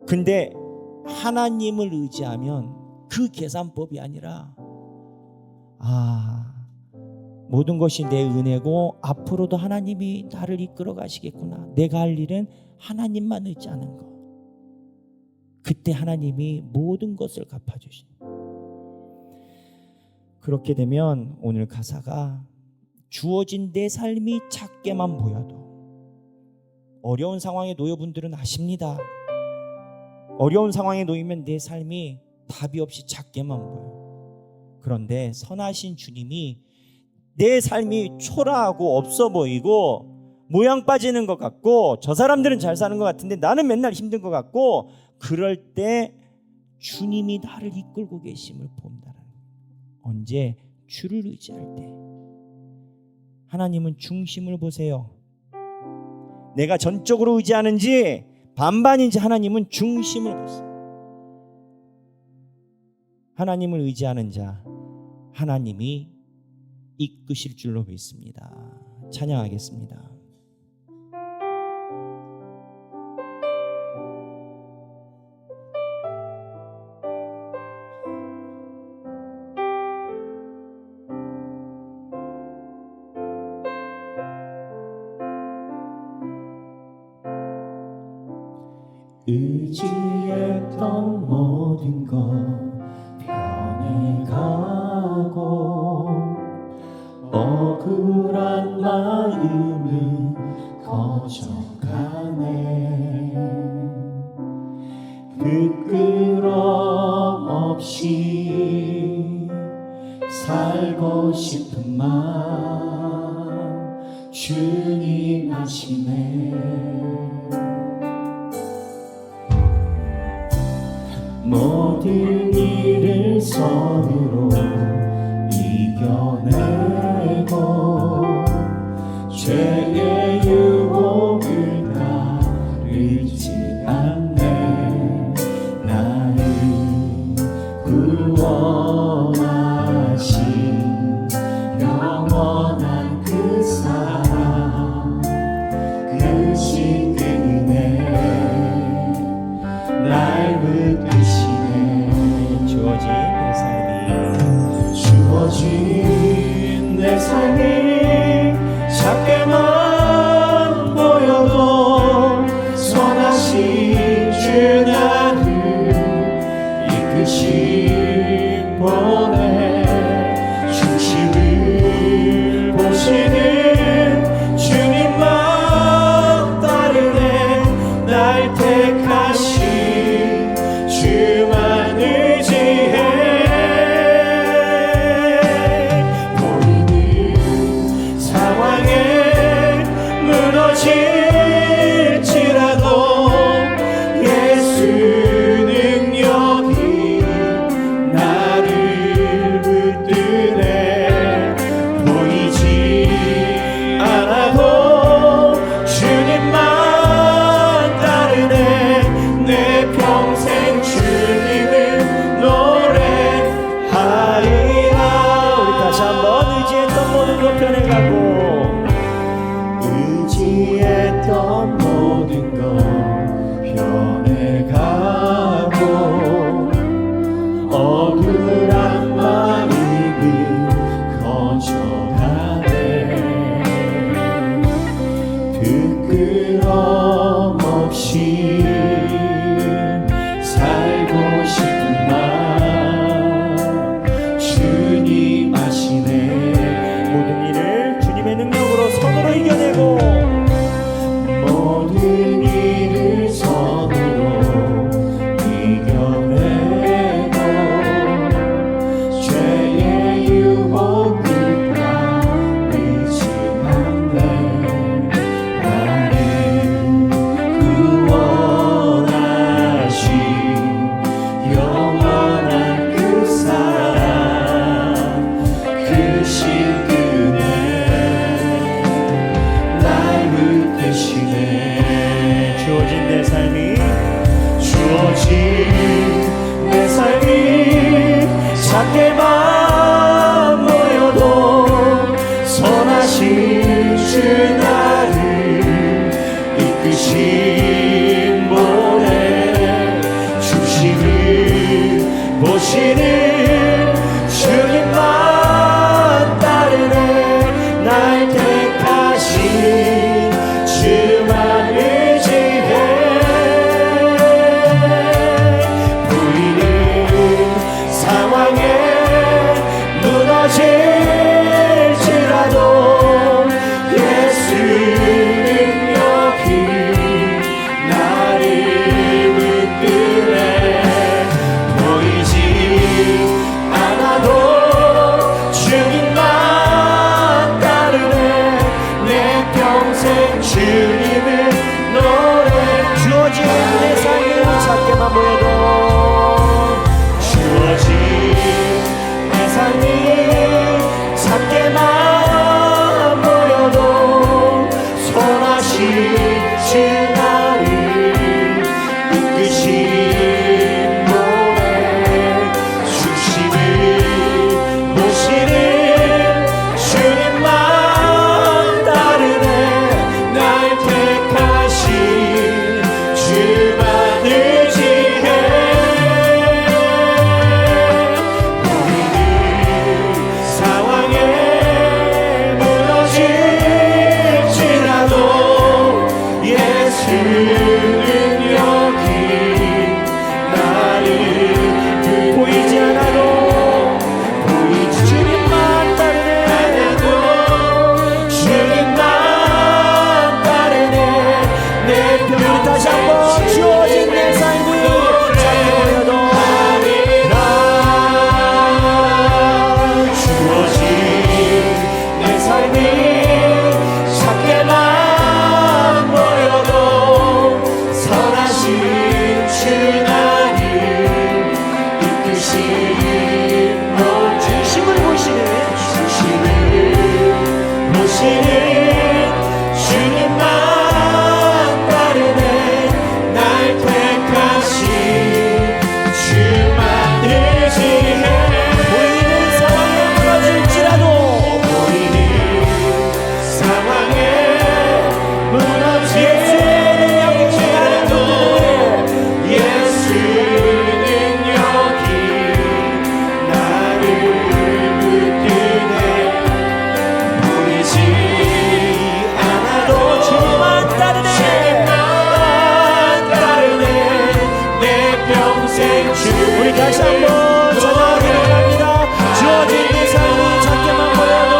근데 하나님을 의지하면 그 계산법이 아니라 모든 것이 내 은혜고 앞으로도 하나님이 나를 이끌어 가시겠구나. 내가 할 일은 하나님만 의지하는 것. 그때 하나님이 모든 것을 갚아주신. 그렇게 되면 오늘 가사가 주어진 내 삶이 작게만 보여도, 어려운 상황에 놓여 분들은 아십니다. 어려운 상황에 놓이면 내 삶이 답이 없이 작게만 보여요. 그런데 선하신 주님이 내 삶이 초라하고 없어 보이고 모양 빠지는 것 같고 저 사람들은 잘 사는 것 같은데 나는 맨날 힘든 것 같고, 그럴 때 주님이 나를 이끌고 계심을 본다는 거예요. 언제? 주를 의지할 때. 하나님은 중심을 보세요. 내가 전적으로 의지하는지 반반인지 하나님은 중심을 보세요. 하나님을 의지하는 자, 하나님이 이끄실 줄로 믿습니다. 찬양하겠습니다. 의지했던 모든 것 변해가고, 억울한 마음은 거져가네. 부끄럼 없이 살고 싶은 마음 주님 아시네. 모든 일을 선으로 이겨내고 죄의 유혹을 따르지 않네. 나를 구원하신 영원한 그 사랑, 그 신의 은혜 날 붙드시네. 주어진 내 삶이 작게만 보여도 선하신 주 나를 이끄실 보내. 중심을 보시는 주님만 따르네. 날 택하신 주만 의지해. 무너질지라도 예수 능력이 나를 붙드네. 보이지 않아도 주님만 따르네. 내 평생 주님을 노래하리라. 우리 다시 한번 의지했던 모든 것 변해가고, 의지했던 모든 것 변해가고, 억울한 마음은 거져가네. 부끄럼 없이 살고 싶은 마음 주님 아시네. 모든 일을 주님 크신 그대 날 붙드시네. 주어진 내 삶이 작게만 모여도 선하신 주 나를 이끄신 모래 중심을 보시는 주님만 따르네. 날 택하신 주만 의지해. 보이는 상황에 무너질지라도 예수는 여기 나를 붙드네. 보이지 않아도 주님만 따르네. 내 평생 주님을 노래. 주어진 내 삶이 작게만 보여도 주어진 내 삶이 작게만 보여도 선하신 주 나를 이끄신 모래 중심을 보시는 주님만 따르네. 날 택하신 주만 의지해. 보이는 상황에 무너질지라도 예수는 여기 나를 보이지 않아도 보이지 주님만 따르네. 주님만 따르네. 내 편을 다시 한번 주어진 내 삶이 작게 보여도 주어진 내 삶이 작게만 보여도 선하신 주 나를 이끄신 중심을 보시는 주님만 따르네. 날 택하신 주만 의지해. 보이는 상황에 무너질지라도 보이는 상황에 무너질지라도 예수는 여기 나를 붙드네. 보이지 않아도 주만 따르네. 내 평생 주. 우리 다시 한번 찬양하기를 합니다. 주어진 내 삶이 작게만 보여도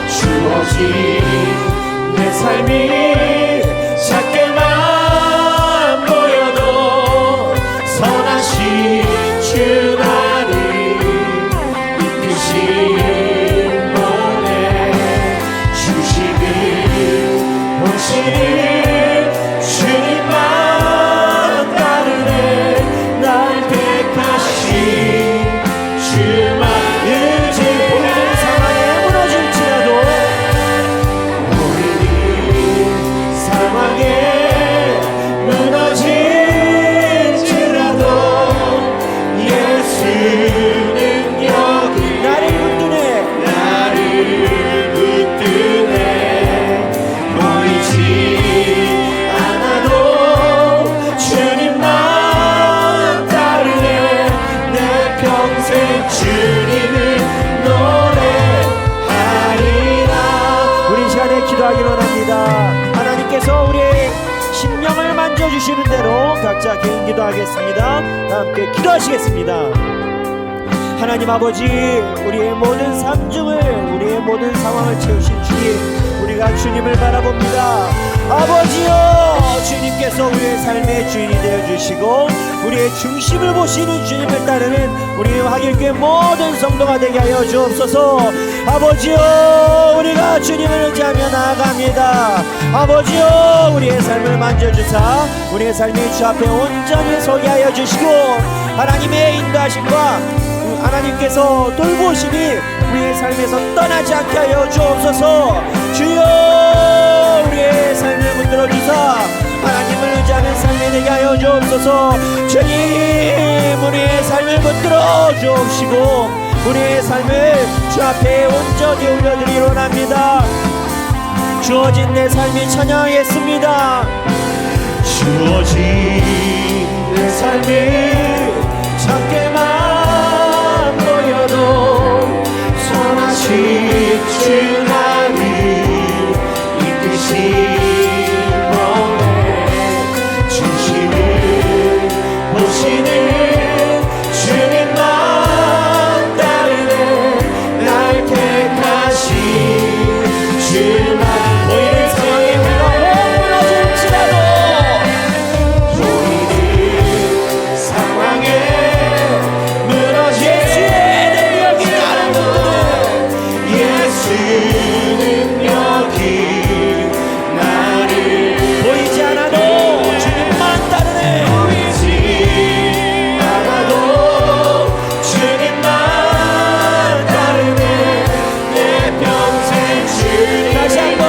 주어진 내 삶이 작게만 보여도 선하신 주 나를 이끄신 모래 중심을 보시는 주님만 따르네. 날 택하신 주만 의지. 보이는 상황에 무너질지라도 보이는 상황에 무너질지라도 예수는 여기 나를 붙드네. 보이지 않아도 주님만 따르네. 내 평생 주님을 노래하리라. 우리 이 시간에 기도하기 원합니다. 하나님께서 우리의 심령을 만져주시는 대로 각자 개인 기도하겠습니다. 다 함께 기도하시겠습니다. 하나님 아버지, 우리의 모든 삶중을, 우리의 모든 상황을 채우신 주님, 우리가 주님을 바라봅니다. 아버지여, 주님께서 우리의 삶의 주인이 되어주시고 우리의 중심을 보시는 주님을 따르는 우리 화길교회 모든 성도가 되게 하여 주옵소서. 아버지여, 우리가 주님을 의지하며 나아갑니다. 아버지여, 우리의 삶을 만져주사 우리의 삶이 주 앞에 온전히 서게 하여 주시고 하나님의 인도하심과 하나님께서 돌보심이 우리의 삶에서 떠나지 않게 하여 주옵소서. 주여, 우리의 삶을 붙들어 주사 하나님을 의지하는 삶이 되게 하여 주옵소서. 주님, 우리의 삶을 붙들어 주옵시고 우리의 삶을 주 앞에 온전히 올려드리려 원합니다. 주어진 내 삶이 찬양하겠습니다. 주어진 내 삶이 작게만 보여도 선하신 주 나를 이끄시네. 중심을 보시는 주님만 따르네. 날 택하신 주만. 보이는 상황에 우리가 무너질지라도 보이는 상황에 무너질 예수의 능력이 나를 붙드네. 예수는 여기 나를 보이지 않아도 주님만 따르네. 보이지 않아도 주님만 따르네. 내 평생 주님. 다시 한번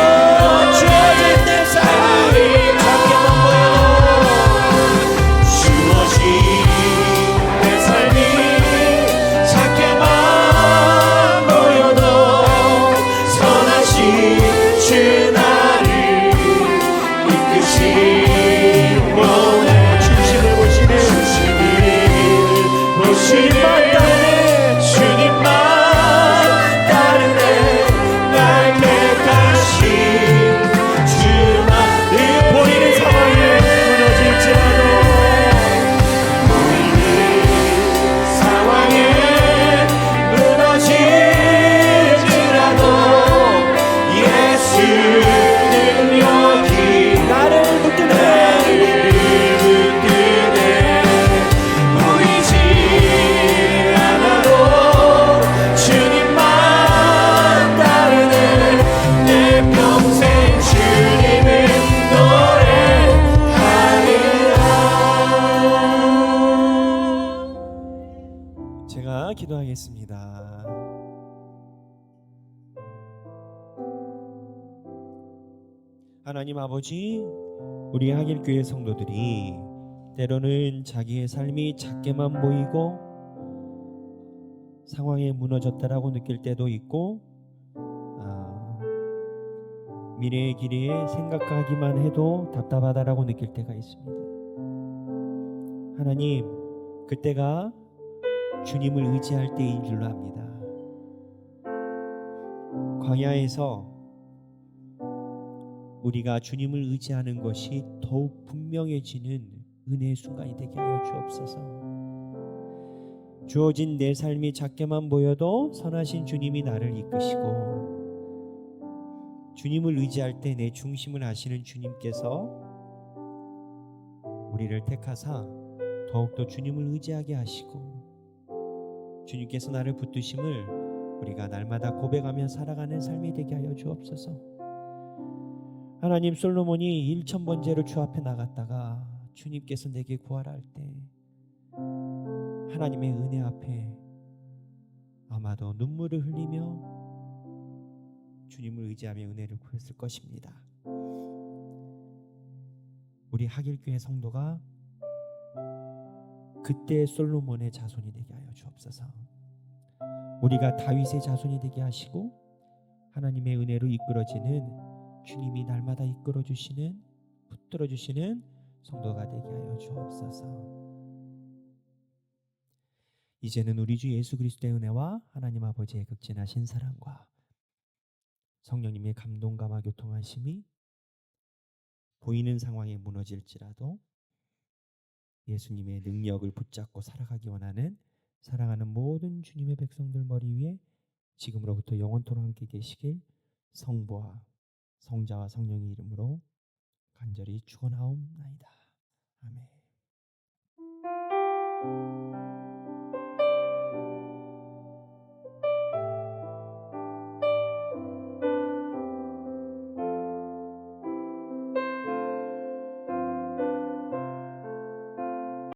주어진 내 삶이 작게만 보여도 주어진 내 삶이 작게만 보여도 선하신 주 나를 이끄시네. 중심을 보시는 주님만 따르네. 주님만 따르네. 날 택하신 주만. 늘 보이는 상황에 무너질지라도 보이는 상황에 무너질지라도 예수는 여기 나를 붙드네. 보이지 않아도 주님만 따르네. 내 평생 주님을 노래하리라. 제가 기도하겠습니다. 하나님 아버지, 우리 하길교회 성도들이 때로는 자기의 삶이 작게만 보이고 상황에 무너졌다라고 느낄 때도 있고, 미래의 길에 생각하기만 해도 답답하다라고 느낄 때가 있습니다. 하나님, 그때가 주님을 의지할 때인 줄로 압니다. 광야에서 우리가 주님을 의지하는 것이 더욱 분명해지는 은혜의 순간이 되게 하여 주옵소서. 주어진 내 삶이 작게만 보여도 선하신 주님이 나를 이끄시고, 주님을 의지할 때 내 중심을 아시는 주님께서 우리를 택하사 더욱더 주님을 의지하게 하시고, 주님께서 나를 붙드심을 우리가 날마다 고백하며 살아가는 삶이 되게 하여 주옵소서. 하나님, 솔로몬이 1000번째로 주 앞에 나갔다가 주님께서 내게 구하라 할 때 하나님의 은혜 앞에 아마도 눈물을 흘리며 주님을 의지하며 은혜를 구했을 것입니다. 우리 하길교회 성도가 그때 솔로몬의 자손이 되게 하여 주옵소서. 우리가 다윗의 자손이 되게 하시고 하나님의 은혜로 이끌어지는, 주님이 날마다 이끌어주시는, 붙들어주시는 성도가 되게 하여 주옵소서. 이제는 우리 주 예수 그리스도의 은혜와 하나님 아버지의 극진하신 사랑과 성령님의 감동 감화 교통하심이 보이는 상황에 무너질지라도 예수님의 능력을 붙잡고 살아가기 원하는 사랑하는 모든 주님의 백성들 머리 위에 지금으로부터 영원토록 함께 계시길 성부와 성자와 성령의 이름으로 간절히 축원하옵나이다. 아멘.